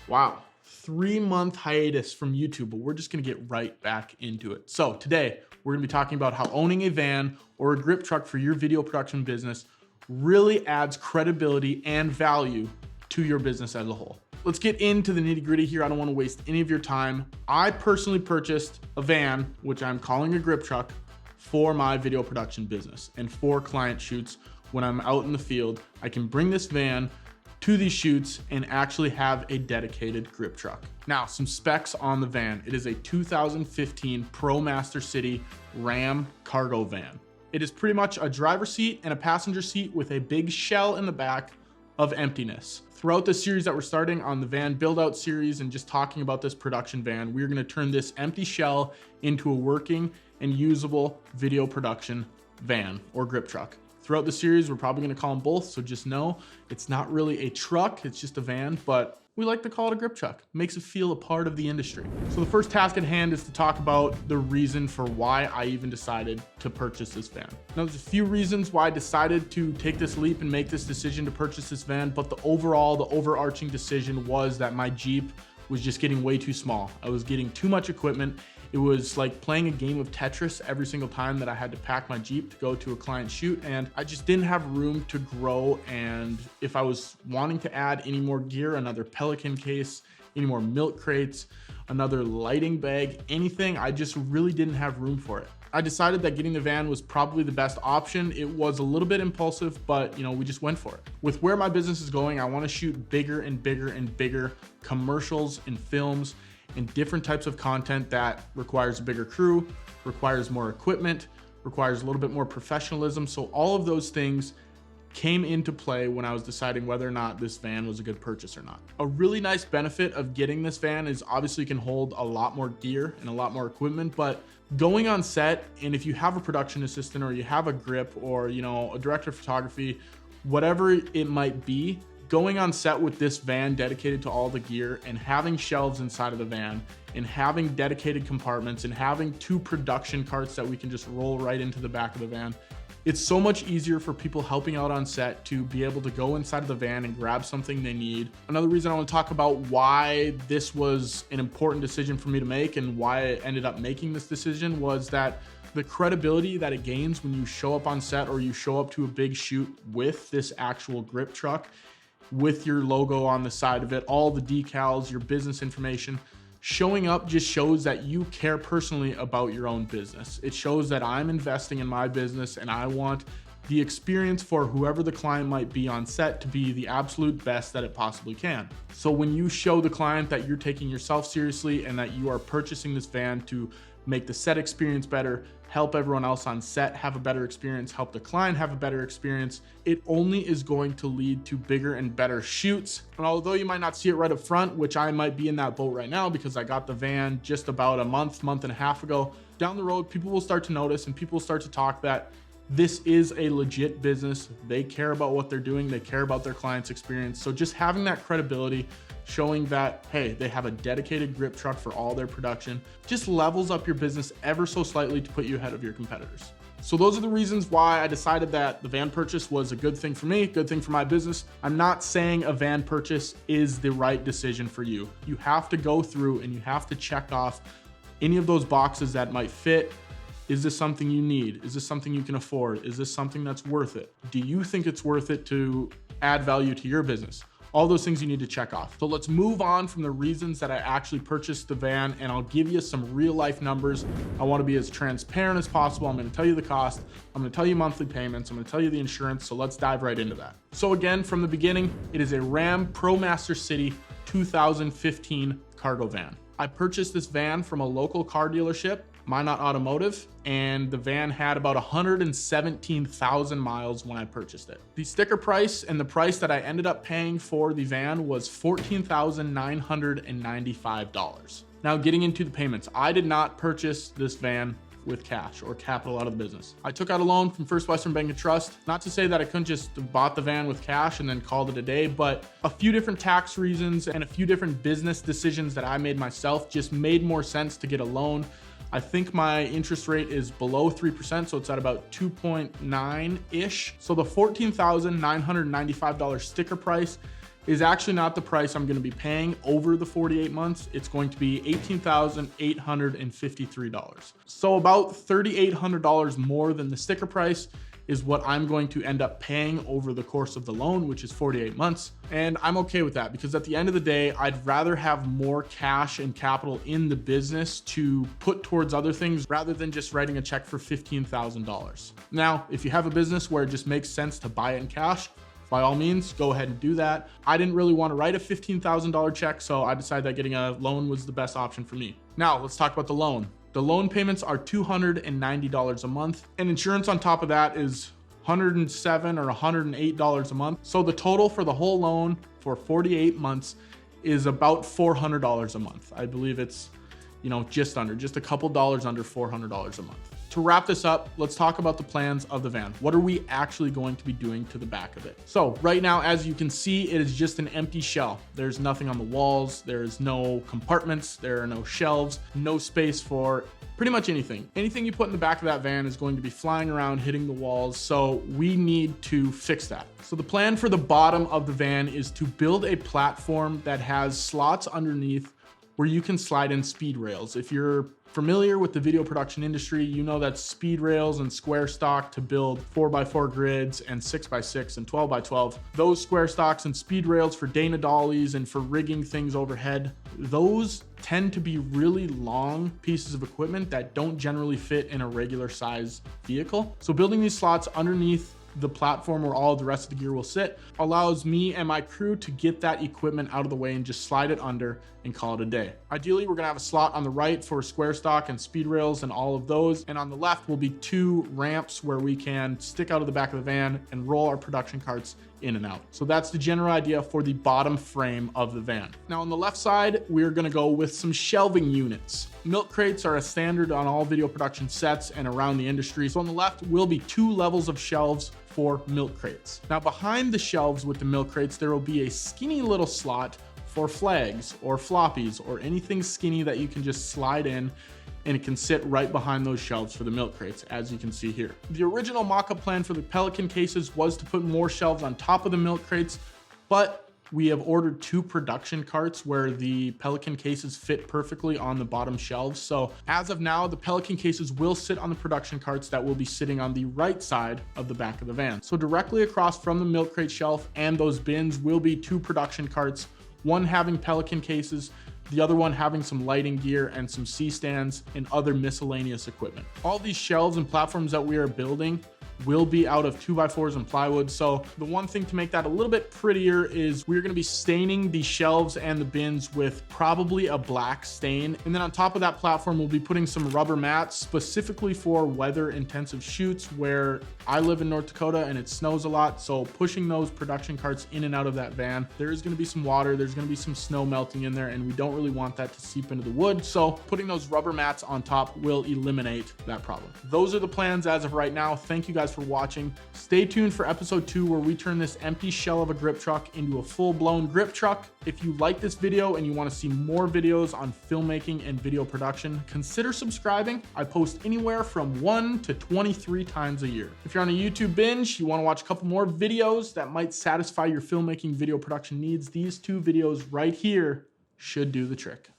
Wow, 3-month hiatus from YouTube, but we're just gonna get right back into it. So today, we're gonna be talking about how owning a van or a grip truck for your video production business really adds credibility and value to your business as a whole. Let's get into the nitty-gritty here. I don't wanna waste any of your time. I personally purchased a van, which I'm calling a grip truck, for my video production business and for client shoots. When I'm out in the field, I can bring this van to these shoots and actually have a dedicated grip truck. Now, some specs on the van. It is a 2015 ProMaster City Ram cargo van. It is pretty much a driver's seat and a passenger seat with a big shell in the back of emptiness. Throughout the series that we're starting on the van build out series and just talking about this production van, we're gonna turn this empty shell into a working and usable video production van or grip truck. Throughout the series, we're probably gonna call them both, so just know it's not really a truck, it's just a van, but we like to call it a grip truck. Makes it feel a part of the industry. So the first task at hand is to talk about the reason for why I even decided to purchase this van. Now, there's a few reasons why I decided to take this leap and make this decision to purchase this van, but the overarching decision was that my Jeep was just getting way too small. I was getting too much equipment. It was like playing a game of Tetris every single time that I had to pack my Jeep to go to a client shoot, and I just didn't have room to grow. And if I was wanting to add any more gear, another Pelican case, any more milk crates, another lighting bag, anything, I just really didn't have room for it. I decided that getting the van was probably the best option. It was a little bit impulsive, but we just went for it. With where my business is going, I want to shoot bigger and bigger and bigger commercials and films and different types of content that requires a bigger crew, requires more equipment, requires a little bit more professionalism. So all of those things came into play when I was deciding whether or not this van was a good purchase or not. A really nice benefit of getting this van is obviously you can hold a lot more gear and a lot more equipment, but going on set, and if you have a production assistant or you have a grip or a director of photography, whatever it might be, going on set with this van dedicated to all the gear and having shelves inside of the van and having dedicated compartments and having 2 production carts that we can just roll right into the back of the van, it's so much easier for people helping out on set to be able to go inside of the van and grab something they need. Another reason I want to talk about why this was an important decision for me to make and why I ended up making this decision was that the credibility that it gains when you show up on set or you show up to a big shoot with this actual grip truck, with your logo on the side of it, all the decals, your business information. Showing up just shows that you care personally about your own business. It shows that I'm investing in my business and I want the experience for whoever the client might be on set to be the absolute best that it possibly can. So when you show the client that you're taking yourself seriously and that you are purchasing this van to make the set experience better, help everyone else on set have a better experience, help the client have a better experience, it only is going to lead to bigger and better shoots. And although you might not see it right up front, which I might be in that boat right now because I got the van just about a month and a half ago, down the road, people will start to notice and people will start to talk that this is a legit business. They care about what they're doing. They care about their client's experience. So just having that credibility, showing that, hey, they have a dedicated grip truck for all their production, just levels up your business ever so slightly to put you ahead of your competitors. So those are the reasons why I decided that the van purchase was a good thing for me, good thing for my business. I'm not saying a van purchase is the right decision for you. You have to go through and you have to check off any of those boxes that might fit. Is this something you need? Is this something you can afford? Is this something that's worth it? Do you think it's worth it to add value to your business? All those things you need to check off. So let's move on from the reasons that I actually purchased the van, and I'll give you some real life numbers. I want to be as transparent as possible. I'm going to tell you the cost. I'm going to tell you monthly payments. I'm going to tell you the insurance. So let's dive right into that. So again, from the beginning, it is a Ram ProMaster City 2015 cargo van. I purchased this van from a local car dealership, Minot Automotive, and the van had about 117,000 miles when I purchased it. The sticker price and the price that I ended up paying for the van was $14,995. Now getting into the payments, I did not purchase this van with cash or capital out of the business. I took out a loan from First Western Bank and Trust. Not to say that I couldn't just have bought the van with cash and then called it a day, but a few different tax reasons and a few different business decisions that I made myself just made more sense to get a loan. I think my interest rate is below 3%, so it's at about 2.9-ish. So the $14,995 sticker price is actually not the price I'm going to be paying over the 48 months. It's going to be $18,853. So about $3,800 more than the sticker price is what I'm going to end up paying over the course of the loan, which is 48 months. And I'm okay with that because at the end of the day, I'd rather have more cash and capital in the business to put towards other things rather than just writing a check for $15,000. Now, if you have a business where it just makes sense to buy it in cash, by all means, go ahead and do that. I didn't really want to write a $15,000 check, so I decided that getting a loan was the best option for me. Now, let's talk about the loan. The loan payments are $290 a month, and insurance on top of that is $107 or $108 a month. So the total for the whole loan for 48 months is about $400 a month. I believe it's, just a couple dollars under $400 a month. To wrap this up, let's talk about the plans of the van. What are we actually going to be doing to the back of it? So right now, as you can see, it is just an empty shell. There's nothing on the walls. There's no compartments. There are no shelves, no space for pretty much anything. Anything you put in the back of that van is going to be flying around, hitting the walls. So we need to fix that. So the plan for the bottom of the van is to build a platform that has slots underneath where you can slide in speed rails. If you're familiar with the video production industry, you know that speed rails and square stock to build 4x4 grids and 6x6 and 12x12. Those square stocks and speed rails for Dana dollies and for rigging things overhead, those tend to be really long pieces of equipment that don't generally fit in a regular size vehicle. So building these slots underneath the platform where all of the rest of the gear will sit allows me and my crew to get that equipment out of the way and just slide it under and call it a day. Ideally, we're gonna have a slot on the right for square stock and speed rails and all of those. And on the left will be 2 ramps where we can stick out of the back of the van and roll our production carts in and out. So that's the general idea for the bottom frame of the van. Now on the left side, we're gonna go with some shelving units. Milk crates are a standard on all video production sets and around the industry. So on the left will be 2 levels of shelves for milk crates. Now behind the shelves with the milk crates, there will be a skinny little slot for flags or floppies or anything skinny that you can just slide in, and it can sit right behind those shelves for the milk crates, as you can see here. The original mock-up plan for the Pelican cases was to put more shelves on top of the milk crates, but we have ordered 2 production carts where the Pelican cases fit perfectly on the bottom shelves. So as of now, the Pelican cases will sit on the production carts that will be sitting on the right side of the back of the van. So directly across from the milk crate shelf and those bins will be 2 production carts, one having Pelican cases, the other one having some lighting gear and some C-stands and other miscellaneous equipment. All these shelves and platforms that we are building will be out of 2x4s and plywood. So the one thing to make that a little bit prettier is we're going to be staining the shelves and the bins with probably a black stain. And then on top of that platform, we'll be putting some rubber mats specifically for weather intensive shoots where I live in North Dakota and it snows a lot. So pushing those production carts in and out of that van, there is going to be some water, there's going to be some snow melting in there, and we don't really want that to seep into the wood. So putting those rubber mats on top will eliminate that problem. Those are the plans as of right now. Thank you guys for watching. Stay tuned for episode 2 where we turn this empty shell of a grip truck into a full-blown grip truck. If you like this video and you want to see more videos on filmmaking and video production, consider subscribing. I post anywhere from 1 to 23 times a year. If you're on a YouTube binge, you want to watch a couple more videos that might satisfy your filmmaking video production needs, these 2 videos right here should do the trick.